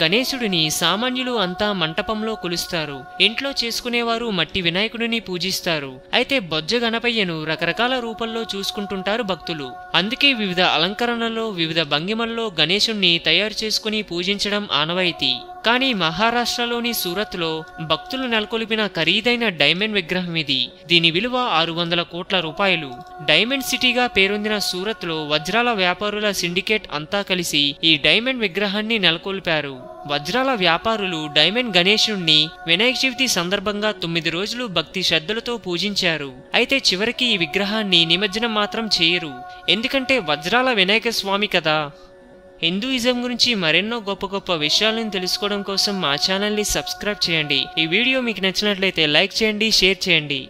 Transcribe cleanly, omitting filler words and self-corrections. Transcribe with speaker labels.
Speaker 1: గణేశుడిని సామాన్యులు అంతా మంటపంలో కొలుస్తారు. ఇంట్లో చేసుకునేవారు మట్టి వినాయకుడిని పూజిస్తారు. అయితే బొజ్జ గణపయ్యను రకరకాల రూపంలో చూసుకుంటుంటారు భక్తులు. అందుకే వివిధ అలంకరణలో వివిధ భంగిమల్లో గణేశుణ్ణి తయారు చేసుకుని పూజించడం ఆనవాయితీ. కానీ మహారాష్ట్రలోని సూరత్లో భక్తులు నెలకొల్పిన ఖరీదైన డైమండ్ విగ్రహం ఇది. దీని విలువ 600 కోట్ల రూపాయలు. డైమండ్ సిటీగా పేరొందిన సూరత్లో వజ్రాల వ్యాపారుల సిండికేట్ అంతా కలిసి ఈ డైమండ్ విగ్రహాన్ని నెలకొల్పారు. వజ్రాల వ్యాపారులు డైమండ్ గణేశుణ్ణి వినాయక చవితి సందర్భంగా 9 రోజులు భక్తి శ్రద్ధలతో పూజించారు. అయితే చివరికి ఈ విగ్రహాన్ని నిమజ్జనం మాత్రం చేయరు. ఎందుకంటే వజ్రాల వినాయక స్వామి కదా. హిందూయిజం గురించి మరెన్నో గొప్ప గొప్ప విషయాలను తెలుసుకోవడం కోసం మా ఛానల్ని సబ్స్క్రైబ్ చేయండి. ఈ వీడియో మీకు నచ్చినట్లయితే లైక్ చేయండి, షేర్ చేయండి.